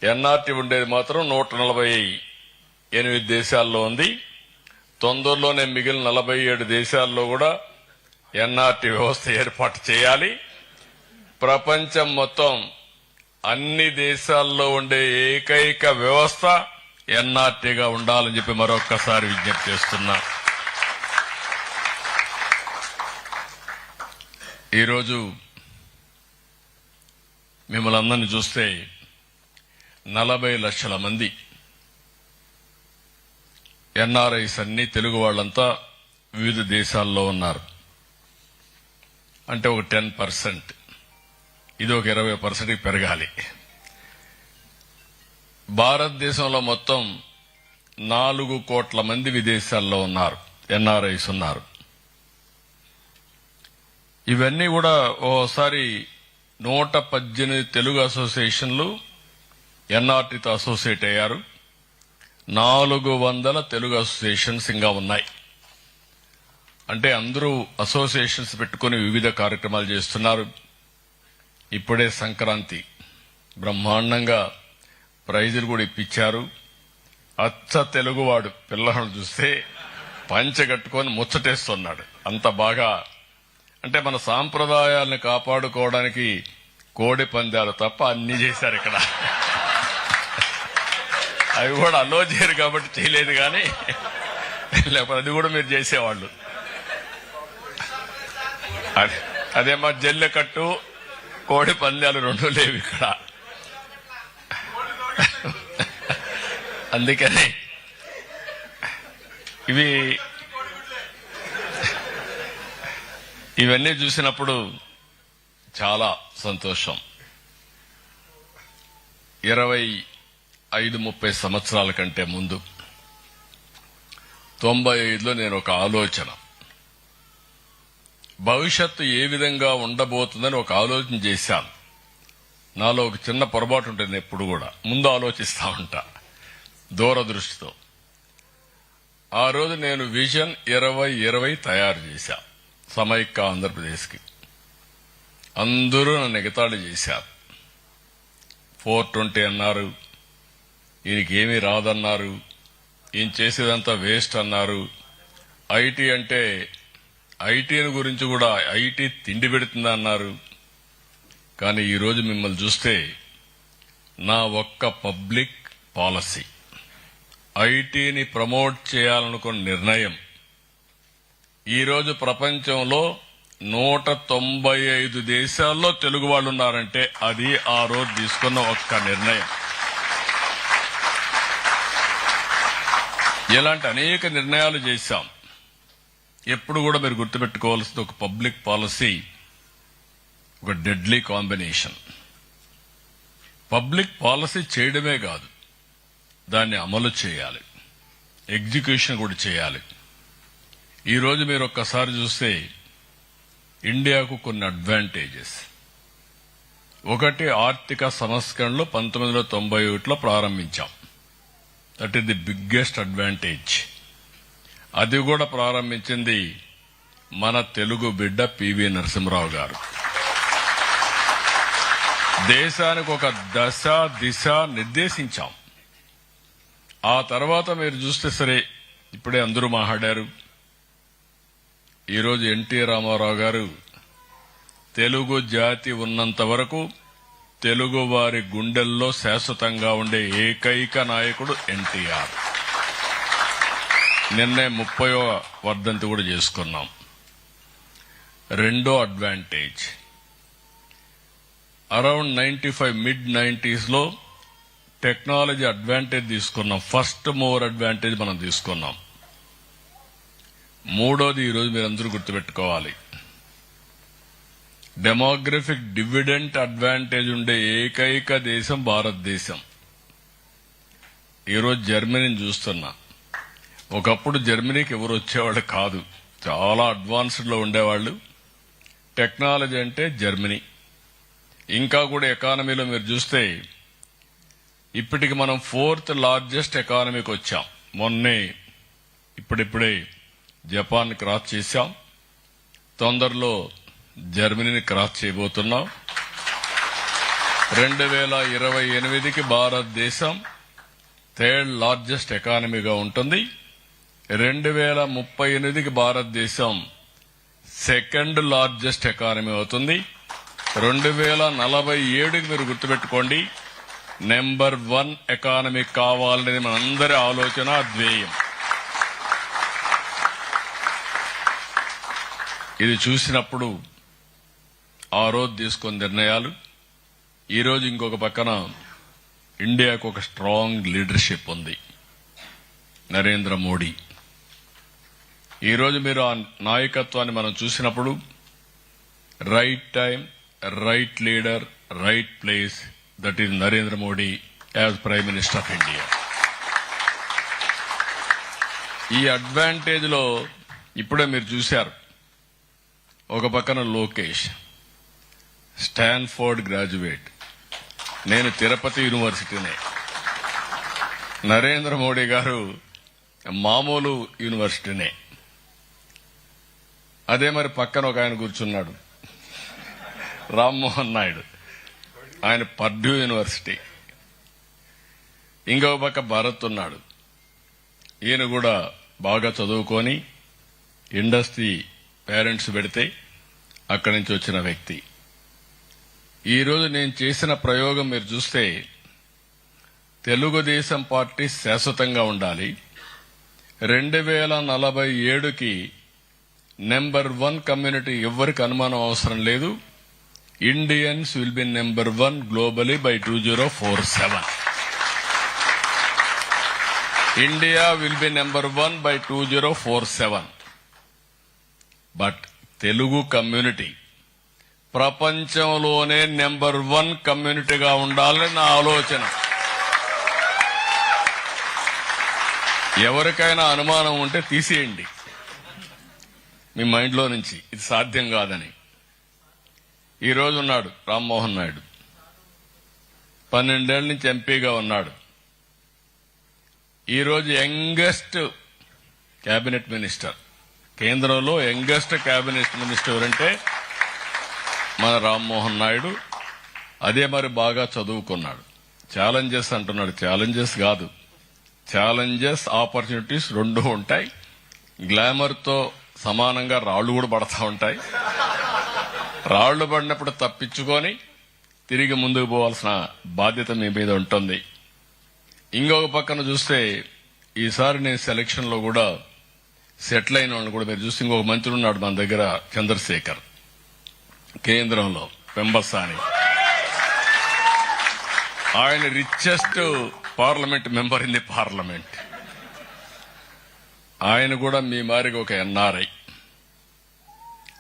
NRT ఉండేది మాత్రం 148 దేశాల్లో ఉంది. తొందరలోనే మిగిలిన 47 దేశాల్లో కూడా ఎన్ఆర్టీ వ్యవస్థ ఏర్పాటు చేయాలి. ప్రపంచం మొత్తం అన్ని దేశాల్లో ఉండే ఏకైక వ్యవస్థ ఎన్ఆర్టీగా ఉండాలని చెప్పి మరొక్కసారి విజ్ఞప్తి చేస్తున్నా. ఈరోజు మిమ్మల్ని అందరినీ చూస్తే 40 లక్షల మంది ఎన్ఆర్ఐస్ అన్ని తెలుగు వాళ్ళంతా వివిధ దేశాల్లో ఉన్నారు. అంటే ఒక 10%, ఇది ఒక 20% పెరగాలి. భారతదేశంలో మొత్తం 4 కోట్ల మంది విదేశాల్లో ఉన్నారు, ఎన్ఆర్ఐస్ ఉన్నారు. ఇవన్నీ కూడా ఓసారి 118 తెలుగు అసోసియేషన్లు ఎన్ఆర్టీతో అసోసియేట్ అయ్యారు. 400 తెలుగు అసోసియేషన్స్ ఇంకా ఉన్నాయి. అంటే అందరూ అసోసియేషన్స్ పెట్టుకుని వివిధ కార్యక్రమాలు చేస్తున్నారు. ఇప్పుడే సంక్రాంతి బ్రహ్మాండంగా ప్రైజులు కూడా ఇప్పించారు. అచ్చ తెలుగువాడు పిల్లలను చూస్తే పంచెగట్టుకొని ముచ్చటేస్తున్నాడు. అంత బాగా, అంటే మన సాంప్రదాయాలను కాపాడుకోవడానికి కోడి పందాలు తప్ప అన్ని చేశారు ఇక్కడ. అవి కూడా అలో చేయరు కాబట్టి చేయలేదు, కానీ లేకపోతే అది కూడా మీరు చేసేవాళ్ళు. అదేమో జల్లికట్టు కోడి పందాలు 2 లేవు ఇక్కడ. అందుకని ఇవన్నీ చూసినప్పుడు చాలా సంతోషం. 25-30 సంవత్సరాల కంటే ముందు 95లో నేను ఒక ఆలోచన, భవిష్యత్తు ఏ విధంగా ఉండబోతుందని ఒక ఆలోచన చేశాను. నాలో ఒక చిన్న పొరపాటు ఉంటుంది, ఎప్పుడు కూడా ముందు ఆలోచిస్తా ఉంటా దూరదృష్టితో. ఆ రోజు నేను విజన్ 2020 తయారు చేశా సమైక్య ఆంధ్రప్రదేశ్కి. అందరూ నన్ను ఎగతాళి చేశారు. 420 అన్నారు, ఈయనకేమీ రాదన్నారు, ఈయన చేసేదంతా వేస్ట్ అన్నారు. ఐటీ అంటే ఐటీని గురించి కూడా ఐటీ తిండి పెడుతుందా అన్నారు. కానీ ఈరోజు మిమ్మల్ని చూస్తే నా ఒక్క పబ్లిక్ పాలసీ, ఐటీని ప్రమోట్ చేయాలనుకున్న నిర్ణయం ఈరోజు ప్రపంచంలో 195 దేశాల్లో తెలుగు వాళ్ళు ఉన్నారంటే అది ఆ రోజు తీసుకున్న ఒక్క నిర్ణయం. ఇలాంటి అనేక నిర్ణయాలు చేశాం. ఎప్పుడు కూడా మీరు గుర్తుపెట్టుకోవాల్సింది, ఒక పబ్లిక్ పాలసీ ఒక డెడ్లీ కాంబినేషన్. పబ్లిక్ పాలసీ చేయడమే కాదు, దాన్ని అమలు చేయాలి, ఎగ్జిక్యూషన్ కూడా చేయాలి. ఈరోజు మీరు ఒక్కసారి చూస్తే ఇండియాకు కొన్ని అడ్వాంటేజెస్. ఒకటి, ఆర్థిక సంస్కరణలు 1991లో ప్రారంభించాం. That is the biggest advantage. అది కూడా ప్రారంభించింది మన తెలుగు బిడ్డ పివి నరసింహరావు గారు. దేశానికి ఒక దశ దిశ నిర్దేశించాం. ఆ తర్వాత మీరు చూస్తే సరే, ఇప్పుడే అందరూ మాట్లాడారు. ఈరోజు ఎన్టీ రామారావు గారు తెలుగు జాతి ఉన్నంత వరకు తెలుగు వారి గుండెల్లో శాశ్వతంగా ఉండే ఏకైక నాయకుడు ఎన్టీఆర్. నిన్నే 30వ వర్ధంతి కూడా చేసుకున్నాం. రెండో advantage, around 95 mid-90s technology advantage తీసుకున్నాం. ఫస్ట్ మూవర్ అడ్వాంటేజ్ మనం తీసుకున్నాం. మూడోది, ఈరోజు మీరందరూ గుర్తుపెట్టుకోవాలి, డెమోగ్రఫిక్ డివిడెంట్ అడ్వాంటేజ్ ఉండే ఏకైక దేశం భారతదేశం. ఈరోజు జర్మనీని చూస్తున్నా. ఒకప్పుడు జర్మనీకి ఎవరు వచ్చేవాళ్ళు కాదు, చాలా అడ్వాన్స్డ్ లో ఉండేవాళ్లు. టెక్నాలజీ అంటే జర్మనీ. ఇంకా కూడా ఎకానమీలో మీరు చూస్తే ఇప్పటికి మనం 4th లార్జెస్ట్ ఎకానమీకి వచ్చాం. మొన్నే ఇప్పుడిప్పుడే జపాన్ క్రాస్ చేశాం. తొందరలో జర్మనీని క్రాస్ చేయబోతున్నాం. 2028కి భారతదేశం థర్డ్ లార్జెస్ట్ ఎకానమీగా ఉంటుంది. 2038కి భారతదేశం సెకండ్ లార్జెస్ట్ ఎకానమీ అవుతుంది. 2047కి మీరు గుర్తుపెట్టుకోండి, నెంబర్ 1 ఎకానమీ కావాలనేది మనందరి ఆలోచన, ధ్యేయం. ఇది చూసినప్పుడు ఆ రోజు తీసుకున్న నిర్ణయాలు, ఈరోజు ఇంకొక పక్కన ఇండియాకు ఒక స్ట్రాంగ్ లీడర్షిప్ ఉంది, నరేంద్ర మోడీ. ఈరోజు మీరు ఆ నాయకత్వాన్ని మనం చూసినప్పుడు right time, right leader, right place, that is Narendra Modi as prime minister of India. ఈ అడ్వాంటేజ్ లో ఇప్పుడే మీరు చూశారు, ఒక పక్కన లోకేష్ స్టాన్ఫోర్డ్ గ్రాడ్యుయేట్, నేను తిరుపతి యూనివర్సిటీనే. నరేంద్ర మోడీ గారు మామూలు యూనివర్సిటీనే. అదే మరి పక్కన ఒక ఆయన కూర్చున్నాడు, రామ్మోహన్ నాయుడు, ఆయన పర్డ్యూ యూనివర్సిటీ. ఇంకొక పక్క భరత్ ఉన్నాడు, ఈయన కూడా బాగా చదువుకొని ఇండస్ట్రీ పేరెంట్స్ పెడితే అక్కడి నుంచి వచ్చిన వ్యక్తి. ఈరోజు నేను చేసిన ప్రయోగం మీరు చూస్తే, తెలుగుదేశం పార్టీ శాశ్వతంగా ఉండాలి, 2047కి నెంబర్ 1 కమ్యూనిటీ ఎవ్వరికి అనుమానం అవసరం లేదు, Indians will be number 1 globally by 2047. India will be number 1 by 2047. But Telugu community ప్రపంచంలోనే నెంబర్ 1 కమ్యూనిటీగా ఉండాలని నా ఆలోచన. ఎవరికైనా అనుమానం ఉంటే తీసేయండి మీ మైండ్లో నుంచి, ఇది సాధ్యం కాదని. ఈరోజు ఉన్నాడు రామ్మోహన్ నాయుడు, 12 ఏళ్ల నుంచి ఎంపీగా ఉన్నాడు. ఈరోజు యంగెస్ట్ కేబినెట్ మినిస్టర్, కేంద్రంలో యంగెస్ట్ కేబినెట్ మినిస్టర్ ఎవరంటే మన రామ్మోహన్ నాయుడు. అదే మరి బాగా చదువుకున్నాడు. ఛాలెంజెస్ అంటున్నాడు, ఛాలెంజెస్ కాదు, ఛాలెంజెస్ ఆపర్చునిటీస్ రెండూ ఉంటాయి. గ్లామర్ తో సమానంగా రాళ్లు కూడా పడతా ఉంటాయి. రాళ్లు పడినప్పుడు తప్పించుకొని తిరిగి ముందుకు పోవాల్సిన బాధ్యత మీ మీద ఉంటుంది. ఇంకొక పక్కన చూస్తే ఈసారి నేను సెలక్షన్ లో కూడా సెటిల్ అయిన వాళ్ళని కూడా మీరు చూస్తే, ఇంకొక మంత్రి ఉన్నాడు మన దగ్గర, చంద్రశేఖర్, కేంద్రంలో పెంబసాని, ఆయన richest parliament member in the parliament. ఆయన కూడా మీ మారిగా ఒక ఎన్ఆర్ఐ.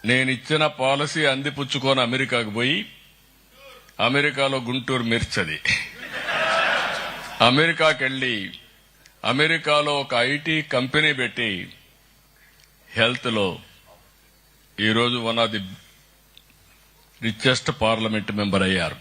నేను ఇచ్చిన పాలసీ అందిపుచ్చుకొని అమెరికాకు పోయి, అమెరికాలో గుంటూరు మిర్చది, అమెరికాకి వెళ్లి అమెరికాలో ఒక ఐటీ కంపెనీ పెట్టి హెల్త్ లో ఈరోజు 1 of the richest parliament member అయ్యారు.